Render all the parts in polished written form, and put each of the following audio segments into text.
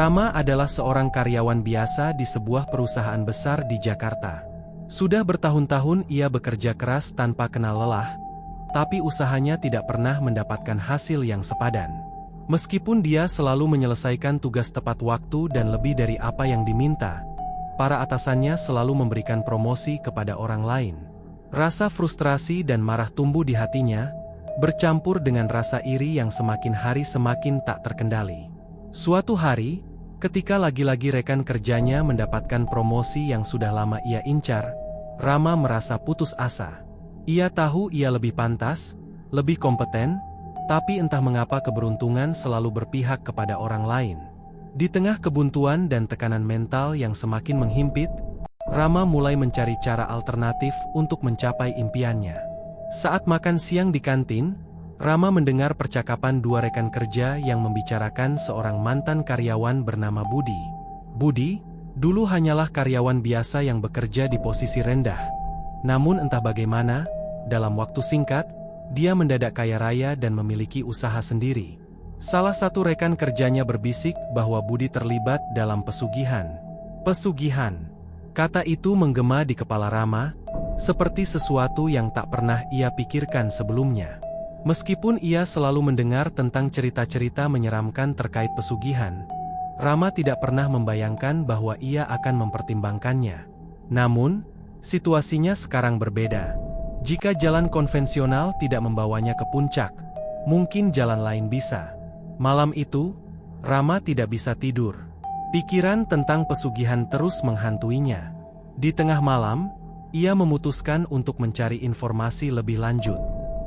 Rama adalah seorang karyawan biasa di sebuah perusahaan besar di Jakarta. Sudah bertahun-tahun ia bekerja keras tanpa kenal lelah, tapi usahanya tidak pernah mendapatkan hasil yang sepadan. Meskipun dia selalu menyelesaikan tugas tepat waktu dan lebih dari apa yang diminta, para atasannya selalu memberikan promosi kepada orang lain. Rasa frustrasi dan marah tumbuh di hatinya, bercampur dengan rasa iri yang semakin hari semakin tak terkendali. Suatu hari, ketika lagi-lagi rekan kerjanya mendapatkan promosi yang sudah lama ia incar, Rama merasa putus asa. Ia tahu ia lebih pantas, lebih kompeten, tapi entah mengapa keberuntungan selalu berpihak kepada orang lain. Di tengah kebuntuan dan tekanan mental yang semakin menghimpit, Rama mulai mencari cara alternatif untuk mencapai impiannya. Saat makan siang di kantin, Rama mendengar percakapan dua rekan kerja yang membicarakan seorang mantan karyawan bernama Budi. Budi, dulu hanyalah karyawan biasa yang bekerja di posisi rendah. Namun entah bagaimana, dalam waktu singkat, dia mendadak kaya raya dan memiliki usaha sendiri. Salah satu rekan kerjanya berbisik bahwa Budi terlibat dalam pesugihan. Pesugihan. Kata itu menggema di kepala Rama, seperti sesuatu yang tak pernah ia pikirkan sebelumnya. Meskipun ia selalu mendengar tentang cerita-cerita menyeramkan terkait pesugihan, Rama tidak pernah membayangkan bahwa ia akan mempertimbangkannya. Namun, situasinya sekarang berbeda. Jika jalan konvensional tidak membawanya ke puncak, mungkin jalan lain bisa. Malam itu, Rama tidak bisa tidur. Pikiran tentang pesugihan terus menghantuinya. Di tengah malam, ia memutuskan untuk mencari informasi lebih lanjut.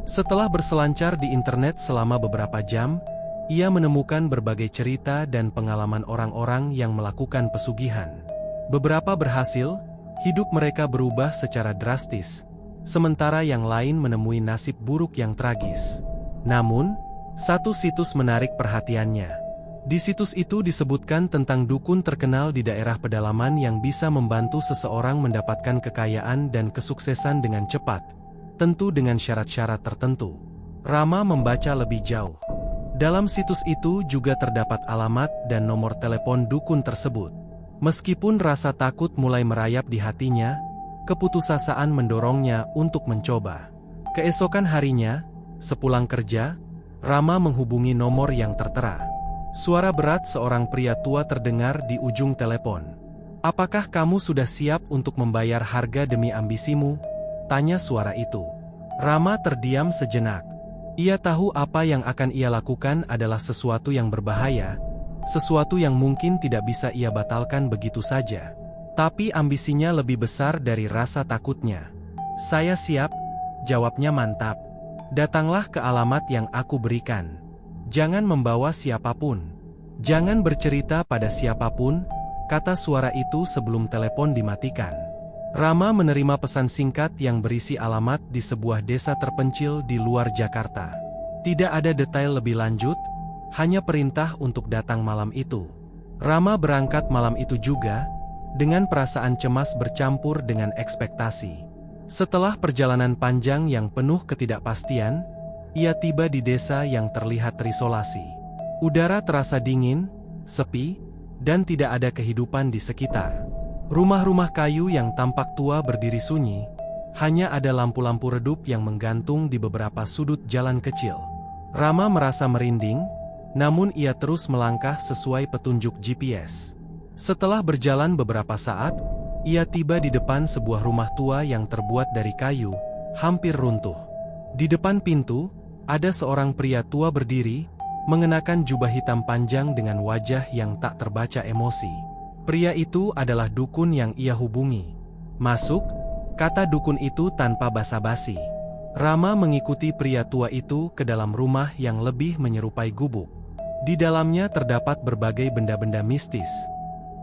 Setelah berselancar di internet selama beberapa jam, ia menemukan berbagai cerita dan pengalaman orang-orang yang melakukan pesugihan. Beberapa berhasil, hidup mereka berubah secara drastis, sementara yang lain menemui nasib buruk yang tragis. Namun, satu situs menarik perhatiannya. Di situs itu disebutkan tentang dukun terkenal di daerah pedalaman yang bisa membantu seseorang mendapatkan kekayaan dan kesuksesan dengan cepat, tentu dengan syarat-syarat tertentu. Rama membaca lebih jauh. Dalam situs itu juga terdapat alamat dan nomor telepon dukun tersebut. Meskipun rasa takut mulai merayap di hatinya, keputusasaan mendorongnya untuk mencoba. Keesokan harinya, sepulang kerja, Rama menghubungi nomor yang tertera. Suara berat seorang pria tua terdengar di ujung telepon. "Apakah kamu sudah siap untuk membayar harga demi ambisimu?" tanya suara itu. Rama terdiam sejenak. Ia tahu apa yang akan ia lakukan adalah sesuatu yang berbahaya, sesuatu yang mungkin tidak bisa ia batalkan begitu saja. Tapi ambisinya lebih besar dari rasa takutnya. "Saya siap," jawabnya mantap. "Datanglah ke alamat yang aku berikan. Jangan membawa siapapun. Jangan bercerita pada siapapun," kata suara itu sebelum telepon dimatikan. Rama menerima pesan singkat yang berisi alamat di sebuah desa terpencil di luar Jakarta. Tidak ada detail lebih lanjut, hanya perintah untuk datang malam itu. Rama berangkat malam itu juga, dengan perasaan cemas bercampur dengan ekspektasi. Setelah perjalanan panjang yang penuh ketidakpastian, ia tiba di desa yang terlihat terisolasi. Udara terasa dingin, sepi, dan tidak ada kehidupan di sekitar. Rumah-rumah kayu yang tampak tua berdiri sunyi, hanya ada lampu-lampu redup yang menggantung di beberapa sudut jalan kecil. Rama merasa merinding, namun ia terus melangkah sesuai petunjuk GPS. Setelah berjalan beberapa saat, ia tiba di depan sebuah rumah tua yang terbuat dari kayu, hampir runtuh. Di depan pintu, ada seorang pria tua berdiri, mengenakan jubah hitam panjang dengan wajah yang tak terbaca emosi. Pria itu adalah dukun yang ia hubungi. "Masuk," kata dukun itu tanpa basa-basi. Rama mengikuti pria tua itu ke dalam rumah yang lebih menyerupai gubuk. Di dalamnya terdapat berbagai benda-benda mistis.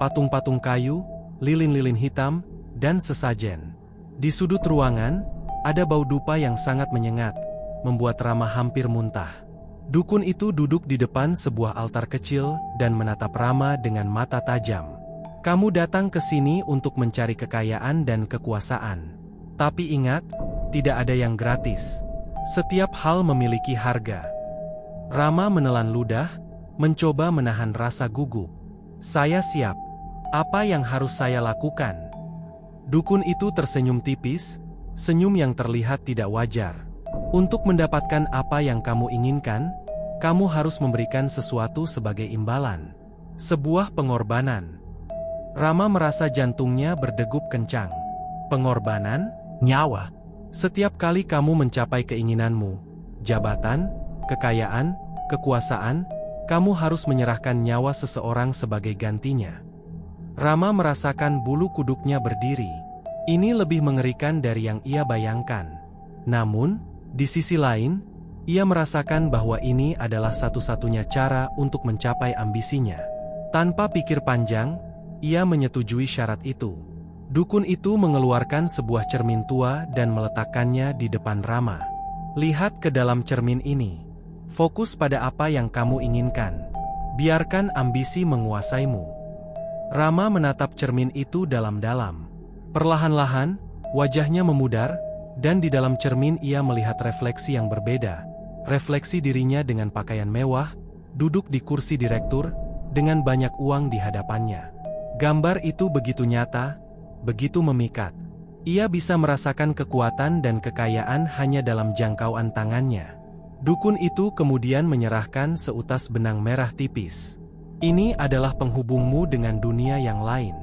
Patung-patung kayu, lilin-lilin hitam, dan sesajen. Di sudut ruangan, ada bau dupa yang sangat menyengat, membuat Rama hampir muntah. Dukun itu duduk di depan sebuah altar kecil dan menatap Rama dengan mata tajam. "Kamu datang ke sini untuk mencari kekayaan dan kekuasaan. Tapi ingat, tidak ada yang gratis. Setiap hal memiliki harga." Rama menelan ludah, mencoba menahan rasa gugup. Saya siap. Apa yang harus saya lakukan? Dukun itu tersenyum tipis, senyum yang terlihat tidak wajar. Untuk mendapatkan apa yang kamu inginkan, kamu harus memberikan sesuatu sebagai imbalan. Sebuah pengorbanan. Rama merasa jantungnya berdegup kencang. Pengorbanan? Nyawa. Setiap kali kamu mencapai keinginanmu, jabatan, kekayaan, kekuasaan, kamu harus menyerahkan nyawa seseorang sebagai gantinya. Rama merasakan bulu kuduknya berdiri. Ini lebih mengerikan dari yang ia bayangkan. Namun, di sisi lain, ia merasakan bahwa ini adalah satu-satunya cara untuk mencapai ambisinya. Tanpa pikir panjang, ia menyetujui syarat itu. Dukun itu mengeluarkan sebuah cermin tua dan meletakkannya di depan Rama. Lihat ke dalam cermin ini. Fokus pada apa yang kamu inginkan. Biarkan ambisi menguasaimu. Rama menatap cermin itu dalam-dalam. Perlahan-lahan, wajahnya memudar, dan di dalam cermin ia melihat refleksi yang berbeda. Refleksi dirinya dengan pakaian mewah, duduk di kursi direktur, dengan banyak uang di hadapannya. Gambar itu begitu nyata, begitu memikat. Ia bisa merasakan kekuatan dan kekayaan hanya dalam jangkauan tangannya. Dukun itu kemudian menyerahkan seutas benang merah tipis. Ini adalah penghubungmu dengan dunia yang lain.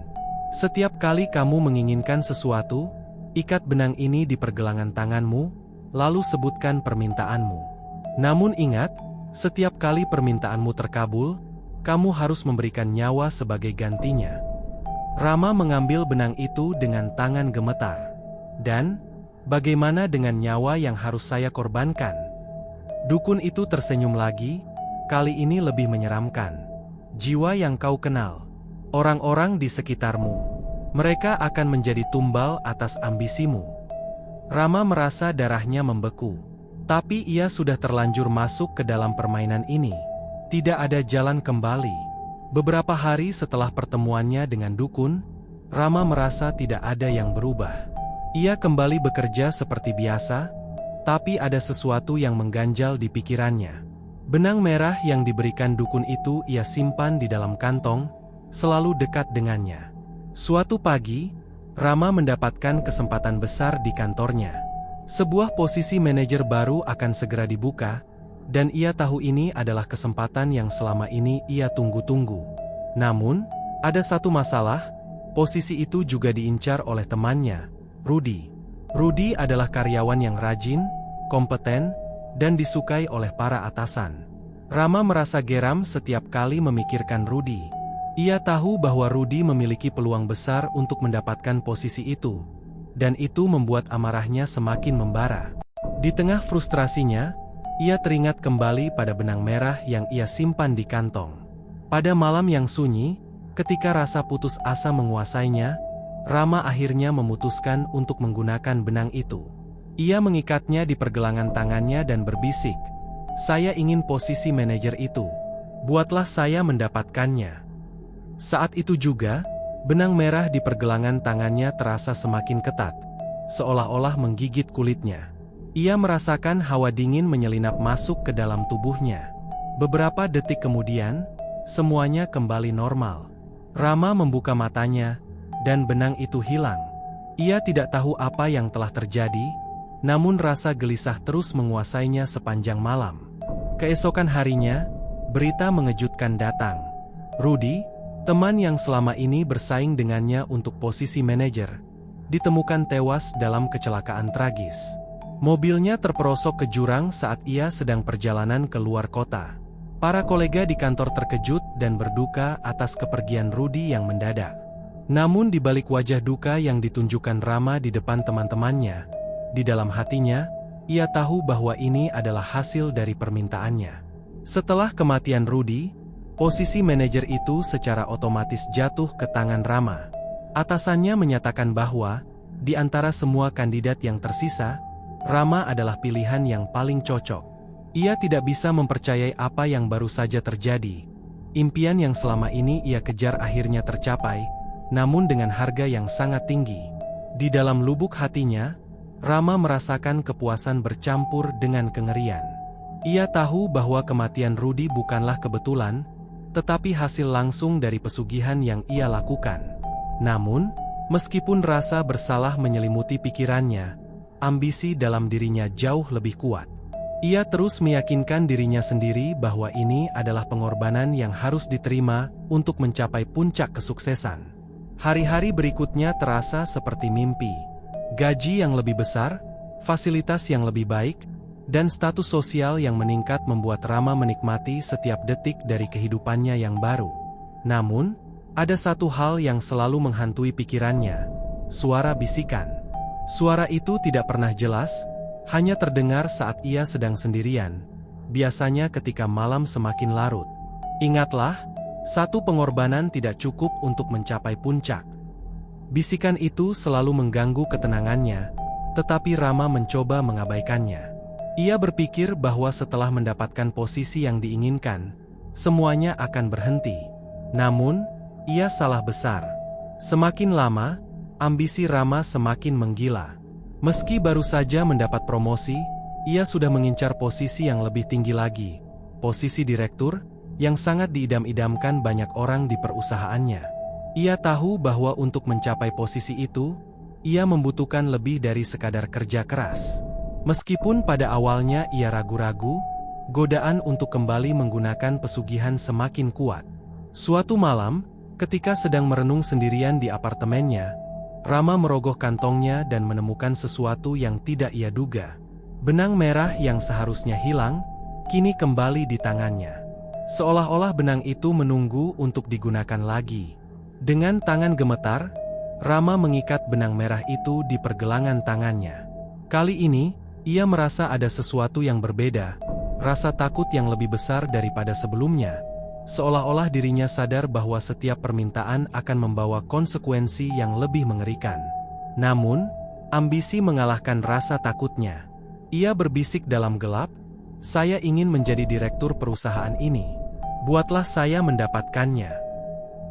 Setiap kali kamu menginginkan sesuatu, ikat benang ini di pergelangan tanganmu, lalu sebutkan permintaanmu. Namun ingat, setiap kali permintaanmu terkabul, kamu harus memberikan nyawa sebagai gantinya. Rama mengambil benang itu dengan tangan gemetar. Dan, bagaimana dengan nyawa yang harus saya korbankan? Dukun itu tersenyum lagi, kali ini lebih menyeramkan. Jiwa yang kau kenal, orang-orang di sekitarmu, mereka akan menjadi tumbal atas ambisimu. Rama merasa darahnya membeku. Tapi ia sudah terlanjur masuk ke dalam permainan ini. Tidak ada jalan kembali. Beberapa hari setelah pertemuannya dengan dukun, Rama merasa tidak ada yang berubah. Ia kembali bekerja seperti biasa, tapi ada sesuatu yang mengganjal di pikirannya. Benang merah yang diberikan dukun itu ia simpan di dalam kantong, selalu dekat dengannya. Suatu pagi, Rama mendapatkan kesempatan besar di kantornya. Sebuah posisi manajer baru akan segera dibuka, dan ia tahu ini adalah kesempatan yang selama ini ia tunggu-tunggu. Namun, ada satu masalah, posisi itu juga diincar oleh temannya, Rudy. Rudy adalah karyawan yang rajin, kompeten, dan disukai oleh para atasan. Rama merasa geram setiap kali memikirkan Rudy. Ia tahu bahwa Rudy memiliki peluang besar untuk mendapatkan posisi itu, dan itu membuat amarahnya semakin membara. Di tengah frustrasinya, ia teringat kembali pada benang merah yang ia simpan di kantong. Pada malam yang sunyi, ketika rasa putus asa menguasainya, Rama akhirnya memutuskan untuk menggunakan benang itu. Ia mengikatnya di pergelangan tangannya dan berbisik, "Saya ingin posisi manajer itu. Buatlah saya mendapatkannya." Saat itu juga, benang merah di pergelangan tangannya terasa semakin ketat, seolah-olah menggigit kulitnya. Ia merasakan hawa dingin menyelinap masuk ke dalam tubuhnya. Beberapa detik kemudian, semuanya kembali normal. Rama membuka matanya, dan benang itu hilang. Ia tidak tahu apa yang telah terjadi, namun rasa gelisah terus menguasainya sepanjang malam. Keesokan harinya, berita mengejutkan datang. Rudy, teman yang selama ini bersaing dengannya untuk posisi manajer, ditemukan tewas dalam kecelakaan tragis. Mobilnya terperosok ke jurang saat ia sedang perjalanan ke luar kota. Para kolega di kantor terkejut dan berduka atas kepergian Rudy yang mendadak. Namun di balik wajah duka yang ditunjukkan Rama di depan teman-temannya, di dalam hatinya, ia tahu bahwa ini adalah hasil dari permintaannya. Setelah kematian Rudy, posisi manajer itu secara otomatis jatuh ke tangan Rama. Atasannya menyatakan bahwa, di antara semua kandidat yang tersisa, Rama adalah pilihan yang paling cocok. Ia tidak bisa mempercayai apa yang baru saja terjadi. Impian yang selama ini ia kejar akhirnya tercapai, namun dengan harga yang sangat tinggi. Di dalam lubuk hatinya, Rama merasakan kepuasan bercampur dengan kengerian. Ia tahu bahwa kematian Rudy bukanlah kebetulan, tetapi hasil langsung dari pesugihan yang ia lakukan. Namun, meskipun rasa bersalah menyelimuti pikirannya, ambisi dalam dirinya jauh lebih kuat. Ia terus meyakinkan dirinya sendiri bahwa ini adalah pengorbanan yang harus diterima untuk mencapai puncak kesuksesan. Hari-hari berikutnya terasa seperti mimpi. Gaji yang lebih besar, fasilitas yang lebih baik, dan status sosial yang meningkat membuat Rama menikmati setiap detik dari kehidupannya yang baru. Namun, ada satu hal yang selalu menghantui pikirannya, suara bisikan. Suara itu tidak pernah jelas, hanya terdengar saat ia sedang sendirian, biasanya ketika malam semakin larut. Ingatlah, satu pengorbanan tidak cukup untuk mencapai puncak. Bisikan itu selalu mengganggu ketenangannya, tetapi Rama mencoba mengabaikannya. Ia berpikir bahwa setelah mendapatkan posisi yang diinginkan, semuanya akan berhenti. Namun, ia salah besar. Semakin lama, ambisi Rama semakin menggila. Meski baru saja mendapat promosi, ia sudah mengincar posisi yang lebih tinggi lagi, posisi direktur, yang sangat diidam-idamkan banyak orang di perusahaannya. Ia tahu bahwa untuk mencapai posisi itu, ia membutuhkan lebih dari sekadar kerja keras. Meskipun pada awalnya ia ragu-ragu, godaan untuk kembali menggunakan pesugihan semakin kuat. Suatu malam, ketika sedang merenung sendirian di apartemennya, Rama merogoh kantongnya dan menemukan sesuatu yang tidak ia duga. Benang merah yang seharusnya hilang, kini kembali di tangannya. Seolah-olah benang itu menunggu untuk digunakan lagi. Dengan tangan gemetar, Rama mengikat benang merah itu di pergelangan tangannya. Kali ini, ia merasa ada sesuatu yang berbeda, rasa takut yang lebih besar daripada sebelumnya. Seolah-olah dirinya sadar bahwa setiap permintaan akan membawa konsekuensi yang lebih mengerikan. Namun, ambisi mengalahkan rasa takutnya. Ia berbisik dalam gelap, "Saya ingin menjadi direktur perusahaan ini. Buatlah saya mendapatkannya."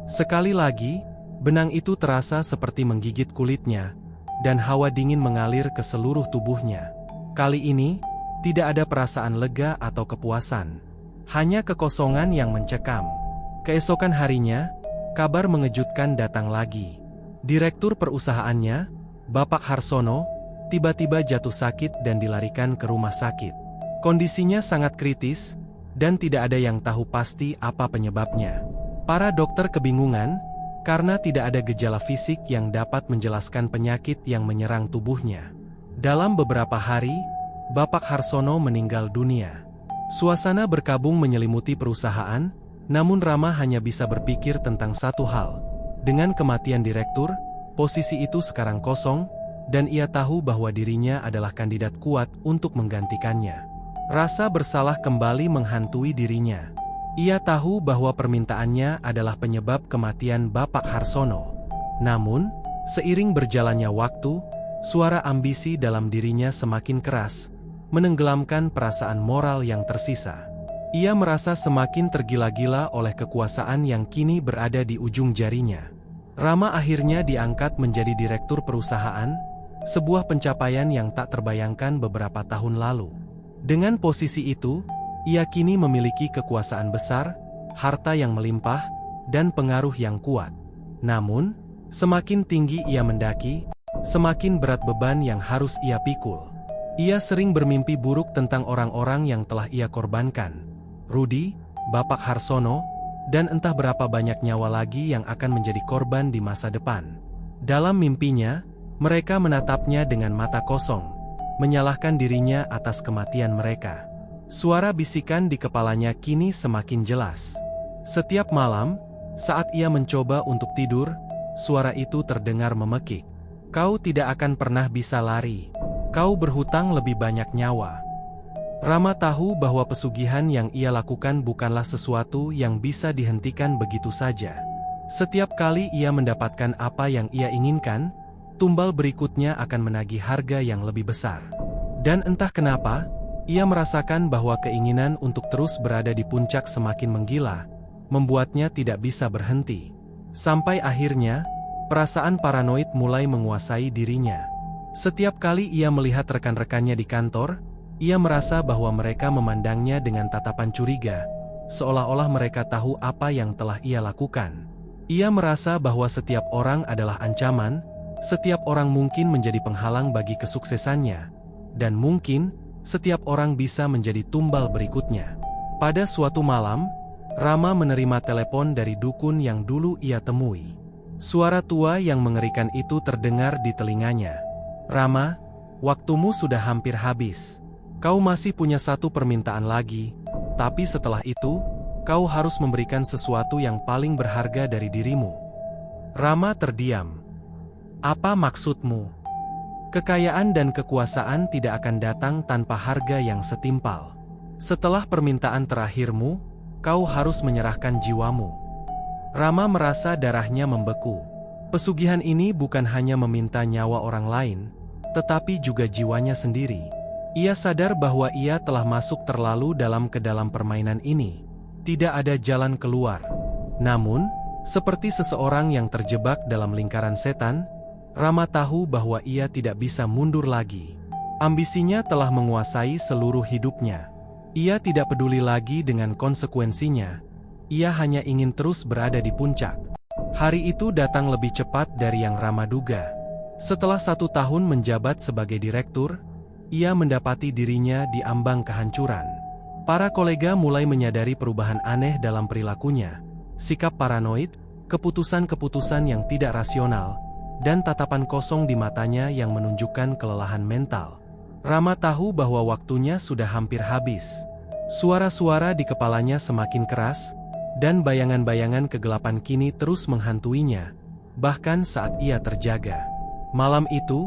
Sekali lagi, benang itu terasa seperti menggigit kulitnya, dan hawa dingin mengalir ke seluruh tubuhnya. Kali ini, tidak ada perasaan lega atau kepuasan. Hanya kekosongan yang mencekam. Keesokan harinya, kabar mengejutkan datang lagi. Direktur perusahaannya, Bapak Harsono, tiba-tiba jatuh sakit dan dilarikan ke rumah sakit. Kondisinya sangat kritis, dan tidak ada yang tahu pasti apa penyebabnya. Para dokter kebingungan, karena tidak ada gejala fisik yang dapat menjelaskan penyakit yang menyerang tubuhnya. Dalam beberapa hari, Bapak Harsono meninggal dunia. Suasana berkabung menyelimuti perusahaan, namun Rama hanya bisa berpikir tentang satu hal. Dengan kematian direktur, posisi itu sekarang kosong, dan ia tahu bahwa dirinya adalah kandidat kuat untuk menggantikannya. Rasa bersalah kembali menghantui dirinya. Ia tahu bahwa permintaannya adalah penyebab kematian Bapak Harsono. Namun, seiring berjalannya waktu, suara ambisi dalam dirinya semakin keras, menenggelamkan perasaan moral yang tersisa. Ia merasa semakin tergila-gila oleh kekuasaan yang kini berada di ujung jarinya. Rama akhirnya diangkat menjadi direktur perusahaan, sebuah pencapaian yang tak terbayangkan beberapa tahun lalu. Dengan posisi itu, ia kini memiliki kekuasaan besar, harta yang melimpah, dan pengaruh yang kuat. Namun, semakin tinggi ia mendaki, semakin berat beban yang harus ia pikul. Ia sering bermimpi buruk tentang orang-orang yang telah ia korbankan. Rudi, Bapak Harsono, dan entah berapa banyak nyawa lagi yang akan menjadi korban di masa depan. Dalam mimpinya, mereka menatapnya dengan mata kosong, menyalahkan dirinya atas kematian mereka. Suara bisikan di kepalanya kini semakin jelas. Setiap malam, saat ia mencoba untuk tidur, suara itu terdengar memekik. "Kau tidak akan pernah bisa lari. Kau berhutang lebih banyak nyawa." Rama tahu bahwa pesugihan yang ia lakukan bukanlah sesuatu yang bisa dihentikan begitu saja. Setiap kali ia mendapatkan apa yang ia inginkan, tumbal berikutnya akan menagih harga yang lebih besar. Dan entah kenapa, ia merasakan bahwa keinginan untuk terus berada di puncak semakin menggila, membuatnya tidak bisa berhenti. Sampai akhirnya, perasaan paranoid mulai menguasai dirinya. Setiap kali ia melihat rekan-rekannya di kantor, ia merasa bahwa mereka memandangnya dengan tatapan curiga, seolah-olah mereka tahu apa yang telah ia lakukan. Ia merasa bahwa setiap orang adalah ancaman, setiap orang mungkin menjadi penghalang bagi kesuksesannya, dan mungkin setiap orang bisa menjadi tumbal berikutnya. Pada suatu malam, Rama menerima telepon dari dukun yang dulu ia temui. Suara tua yang mengerikan itu terdengar di telinganya. "Rama, waktumu sudah hampir habis. Kau masih punya satu permintaan lagi, tapi setelah itu, kau harus memberikan sesuatu yang paling berharga dari dirimu." Rama terdiam. "Apa maksudmu?" "Kekayaan dan kekuasaan tidak akan datang tanpa harga yang setimpal. Setelah permintaan terakhirmu, kau harus menyerahkan jiwamu." Rama merasa darahnya membeku. Pesugihan ini bukan hanya meminta nyawa orang lain, tetapi juga jiwanya sendiri. Ia sadar bahwa ia telah masuk terlalu dalam ke dalam permainan ini. Tidak ada jalan keluar. Namun, seperti seseorang yang terjebak dalam lingkaran setan, Rama tahu bahwa ia tidak bisa mundur lagi. Ambisinya telah menguasai seluruh hidupnya. Ia tidak peduli lagi dengan konsekuensinya. Ia hanya ingin terus berada di puncak. Hari itu datang lebih cepat dari yang Rama duga. Setelah 1 tahun menjabat sebagai direktur, ia mendapati dirinya di ambang kehancuran. Para kolega mulai menyadari perubahan aneh dalam perilakunya, sikap paranoid, keputusan-keputusan yang tidak rasional, dan tatapan kosong di matanya yang menunjukkan kelelahan mental. Rama tahu bahwa waktunya sudah hampir habis. Suara-suara di kepalanya semakin keras, dan bayangan-bayangan kegelapan kini terus menghantuinya, bahkan saat ia terjaga. Malam itu,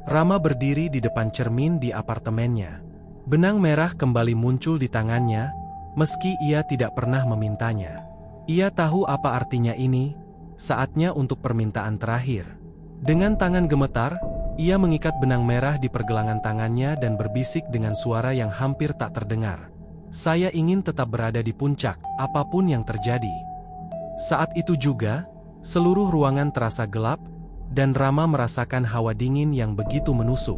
Rama berdiri di depan cermin di apartemennya. Benang merah kembali muncul di tangannya, meski ia tidak pernah memintanya. Ia tahu apa artinya ini, saatnya untuk permintaan terakhir. Dengan tangan gemetar, ia mengikat benang merah di pergelangan tangannya dan berbisik dengan suara yang hampir tak terdengar. "Saya ingin tetap berada di puncak, apapun yang terjadi." Saat itu juga, seluruh ruangan terasa gelap, dan Rama merasakan hawa dingin yang begitu menusuk.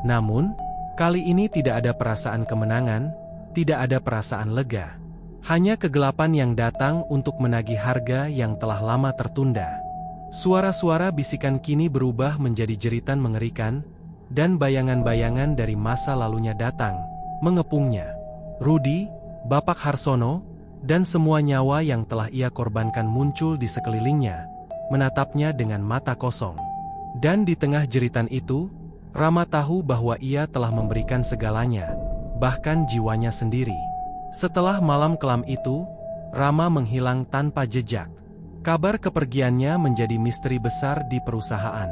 Namun, kali ini tidak ada perasaan kemenangan, tidak ada perasaan lega. Hanya kegelapan yang datang untuk menagih harga yang telah lama tertunda. Suara-suara bisikan kini berubah menjadi jeritan mengerikan, dan bayangan-bayangan dari masa lalunya datang, mengepungnya. Rudi, Bapak Harsono, dan semua nyawa yang telah ia korbankan muncul di sekelilingnya, menatapnya dengan mata kosong. Dan di tengah jeritan itu, Rama tahu bahwa ia telah memberikan segalanya, bahkan jiwanya sendiri. Setelah malam kelam itu, Rama menghilang tanpa jejak. Kabar kepergiannya menjadi misteri besar di perusahaan.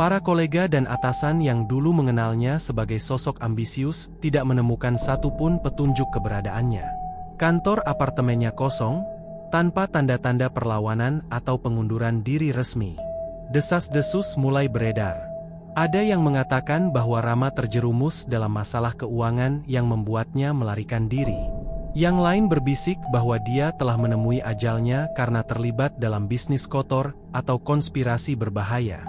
Para kolega dan atasan yang dulu mengenalnya sebagai sosok ambisius tidak menemukan satupun petunjuk keberadaannya. Kantor apartemennya kosong, tanpa tanda-tanda perlawanan atau pengunduran diri resmi. Desas-desus mulai beredar. Ada yang mengatakan bahwa Rama terjerumus dalam masalah keuangan yang membuatnya melarikan diri. Yang lain berbisik bahwa dia telah menemui ajalnya karena terlibat dalam bisnis kotor atau konspirasi berbahaya.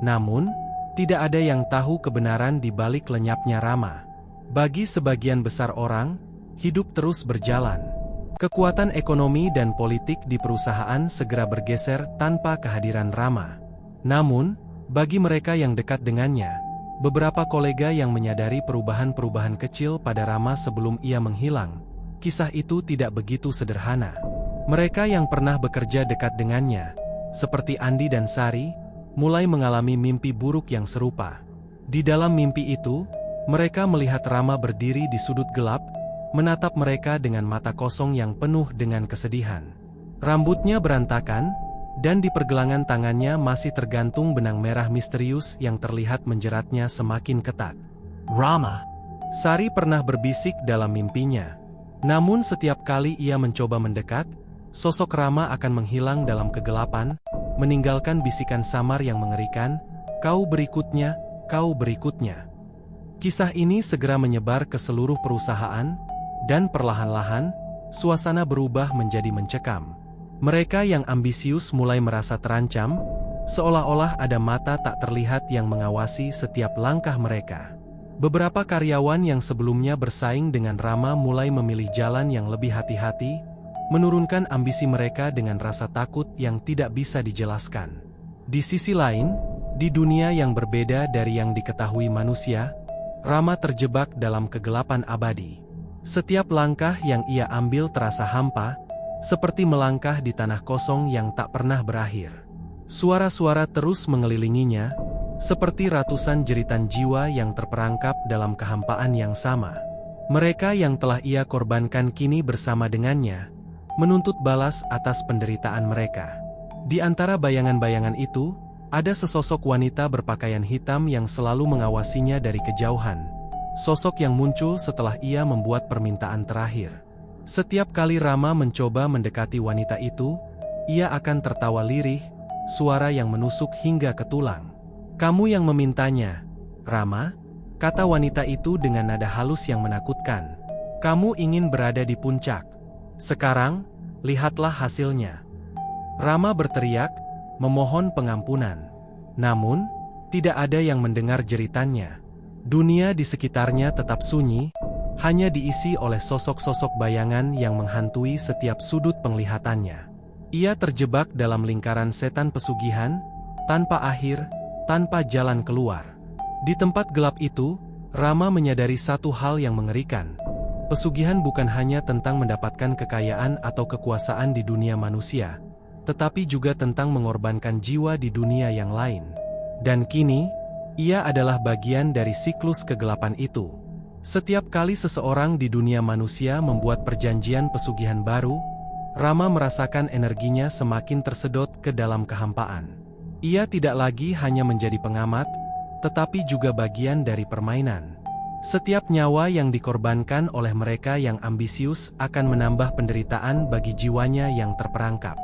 Namun, tidak ada yang tahu kebenaran di balik lenyapnya Rama. Bagi sebagian besar orang, hidup terus berjalan. Kekuatan ekonomi dan politik di perusahaan segera bergeser tanpa kehadiran Rama. Namun, bagi mereka yang dekat dengannya, beberapa kolega yang menyadari perubahan-perubahan kecil pada Rama sebelum ia menghilang, kisah itu tidak begitu sederhana. Mereka yang pernah bekerja dekat dengannya, seperti Andi dan Sari, mulai mengalami mimpi buruk yang serupa. Di dalam mimpi itu, mereka melihat Rama berdiri di sudut gelap, menatap mereka dengan mata kosong yang penuh dengan kesedihan. Rambutnya berantakan, dan di pergelangan tangannya masih tergantung benang merah misterius yang terlihat menjeratnya semakin ketat. "Rama," Sari pernah berbisik dalam mimpinya. Namun setiap kali ia mencoba mendekat, sosok Rama akan menghilang dalam kegelapan, meninggalkan bisikan samar yang mengerikan, "Kau berikutnya, kau berikutnya." Kisah ini segera menyebar ke seluruh perusahaan, dan perlahan-lahan, suasana berubah menjadi mencekam. Mereka yang ambisius mulai merasa terancam, seolah-olah ada mata tak terlihat yang mengawasi setiap langkah mereka. Beberapa karyawan yang sebelumnya bersaing dengan Rama mulai memilih jalan yang lebih hati-hati, menurunkan ambisi mereka dengan rasa takut yang tidak bisa dijelaskan. Di sisi lain, di dunia yang berbeda dari yang diketahui manusia, Rama terjebak dalam kegelapan abadi. Setiap langkah yang ia ambil terasa hampa, seperti melangkah di tanah kosong yang tak pernah berakhir. Suara-suara terus mengelilinginya, seperti ratusan jeritan jiwa yang terperangkap dalam kehampaan yang sama. Mereka yang telah ia korbankan kini bersama dengannya, menuntut balas atas penderitaan mereka. Di antara bayangan-bayangan itu, ada sesosok wanita berpakaian hitam yang selalu mengawasinya dari kejauhan. Sosok yang muncul setelah ia membuat permintaan terakhir. Setiap kali Rama mencoba mendekati wanita itu, ia akan tertawa lirih, suara yang menusuk hingga ke tulang. "Kamu yang memintanya, Rama," kata wanita itu dengan nada halus yang menakutkan. "Kamu ingin berada di puncak. Sekarang, lihatlah hasilnya." Rama berteriak, memohon pengampunan. Namun, tidak ada yang mendengar jeritannya. Dunia di sekitarnya tetap sunyi, hanya diisi oleh sosok-sosok bayangan yang menghantui setiap sudut penglihatannya. Ia terjebak dalam lingkaran setan pesugihan, tanpa akhir, tanpa jalan keluar. Di tempat gelap itu, Rama menyadari satu hal yang mengerikan. Pesugihan bukan hanya tentang mendapatkan kekayaan atau kekuasaan di dunia manusia, tetapi juga tentang mengorbankan jiwa di dunia yang lain. Dan kini, ia adalah bagian dari siklus kegelapan itu. Setiap kali seseorang di dunia manusia membuat perjanjian pesugihan baru, Rama merasakan energinya semakin tersedot ke dalam kehampaan. Ia tidak lagi hanya menjadi pengamat, tetapi juga bagian dari permainan. Setiap nyawa yang dikorbankan oleh mereka yang ambisius akan menambah penderitaan bagi jiwanya yang terperangkap.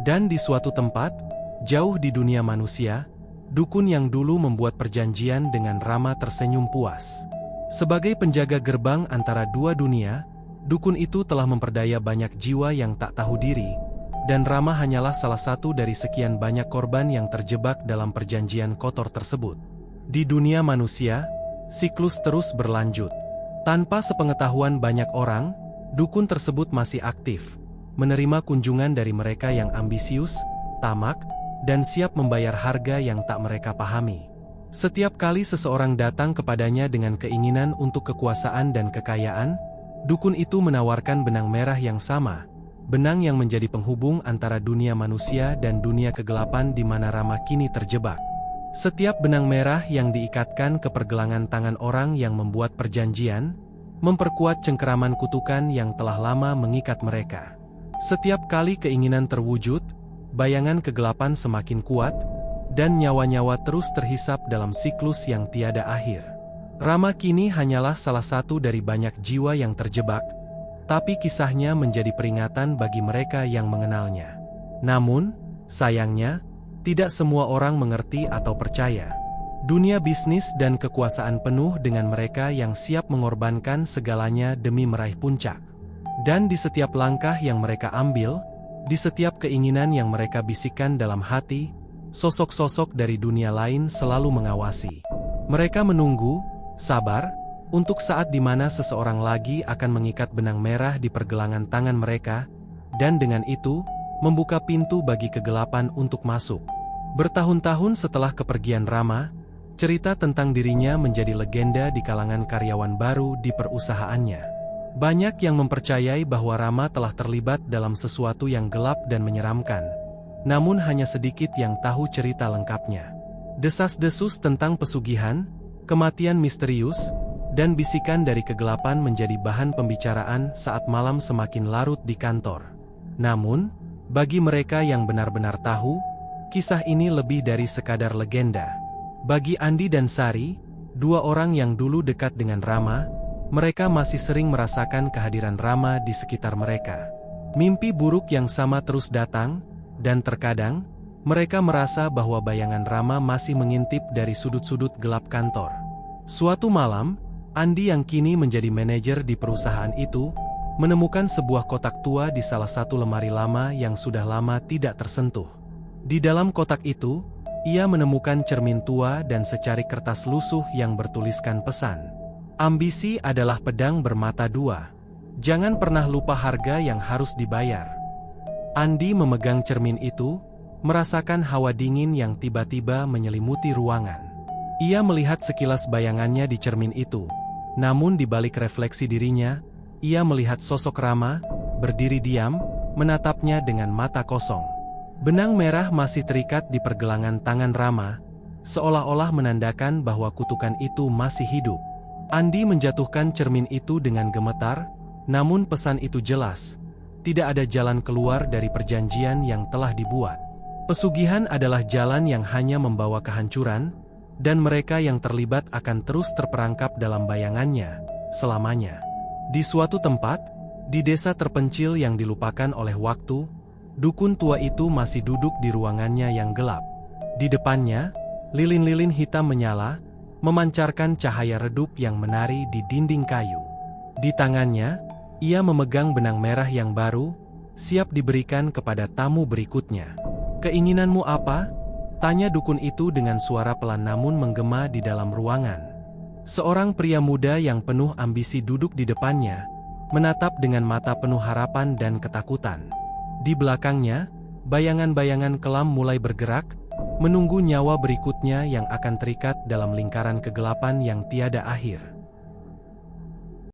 Dan di suatu tempat, jauh di dunia manusia, dukun yang dulu membuat perjanjian dengan Rama tersenyum puas. Sebagai penjaga gerbang antara dua dunia, dukun itu telah memperdaya banyak jiwa yang tak tahu diri, dan Rama hanyalah salah satu dari sekian banyak korban yang terjebak dalam perjanjian kotor tersebut. Di dunia manusia, siklus terus berlanjut. Tanpa sepengetahuan banyak orang, dukun tersebut masih aktif, menerima kunjungan dari mereka yang ambisius, tamak, dan siap membayar harga yang tak mereka pahami. Setiap kali seseorang datang kepadanya dengan keinginan untuk kekuasaan dan kekayaan, dukun itu menawarkan benang merah yang sama, benang yang menjadi penghubung antara dunia manusia dan dunia kegelapan di mana Rama kini terjebak. Setiap benang merah yang diikatkan ke pergelangan tangan orang yang membuat perjanjian, memperkuat cengkeraman kutukan yang telah lama mengikat mereka. Setiap kali keinginan terwujud, bayangan kegelapan semakin kuat, dan nyawa-nyawa terus terhisap dalam siklus yang tiada akhir. Rama kini hanyalah salah satu dari banyak jiwa yang terjebak, tapi kisahnya menjadi peringatan bagi mereka yang mengenalnya. Namun, sayangnya, tidak semua orang mengerti atau percaya. Dunia bisnis dan kekuasaan penuh dengan mereka yang siap mengorbankan segalanya demi meraih puncak. Dan di setiap langkah yang mereka ambil, di setiap keinginan yang mereka bisikkan dalam hati, sosok-sosok dari dunia lain selalu mengawasi. Mereka menunggu, sabar, untuk saat di mana seseorang lagi akan mengikat benang merah di pergelangan tangan mereka, dan dengan itu, membuka pintu bagi kegelapan untuk masuk. Bertahun-tahun setelah kepergian Rama, cerita tentang dirinya menjadi legenda di kalangan karyawan baru di perusahaannya. Banyak yang mempercayai bahwa Rama telah terlibat dalam sesuatu yang gelap dan menyeramkan. Namun hanya sedikit yang tahu cerita lengkapnya. Desas-desus tentang pesugihan, kematian misterius, dan bisikan dari kegelapan menjadi bahan pembicaraan saat malam semakin larut di kantor. Namun, bagi mereka yang benar-benar tahu, kisah ini lebih dari sekadar legenda. Bagi Andi dan Sari, dua orang yang dulu dekat dengan Rama, mereka masih sering merasakan kehadiran Rama di sekitar mereka. Mimpi buruk yang sama terus datang, dan terkadang, mereka merasa bahwa bayangan Rama masih mengintip dari sudut-sudut gelap kantor. Suatu malam, Andi yang kini menjadi manajer di perusahaan itu, menemukan sebuah kotak tua di salah satu lemari lama yang sudah lama tidak tersentuh. Di dalam kotak itu, ia menemukan cermin tua dan secarik kertas lusuh yang bertuliskan pesan. Ambisi adalah pedang bermata dua. Jangan pernah lupa harga yang harus dibayar. Andi memegang cermin itu, merasakan hawa dingin yang tiba-tiba menyelimuti ruangan. Ia melihat sekilas bayangannya di cermin itu, namun di balik refleksi dirinya, ia melihat sosok Rama, berdiri diam, menatapnya dengan mata kosong. Benang merah masih terikat di pergelangan tangan Rama, seolah-olah menandakan bahwa kutukan itu masih hidup. Andi menjatuhkan cermin itu dengan gemetar, namun pesan itu jelas. Tidak ada jalan keluar dari perjanjian yang telah dibuat. Pesugihan adalah jalan yang hanya membawa kehancuran, dan mereka yang terlibat akan terus terperangkap dalam bayangannya, selamanya. Di suatu tempat, di desa terpencil yang dilupakan oleh waktu, dukun tua itu masih duduk di ruangannya yang gelap. Di depannya, lilin-lilin hitam menyala, memancarkan cahaya redup yang menari di dinding kayu. Di tangannya, ia memegang benang merah yang baru, siap diberikan kepada tamu berikutnya. "Keinginanmu apa?" tanya dukun itu dengan suara pelan namun menggema di dalam ruangan. Seorang pria muda yang penuh ambisi duduk di depannya, menatap dengan mata penuh harapan dan ketakutan. Di belakangnya, bayangan-bayangan kelam mulai bergerak, menunggu nyawa berikutnya yang akan terikat dalam lingkaran kegelapan yang tiada akhir.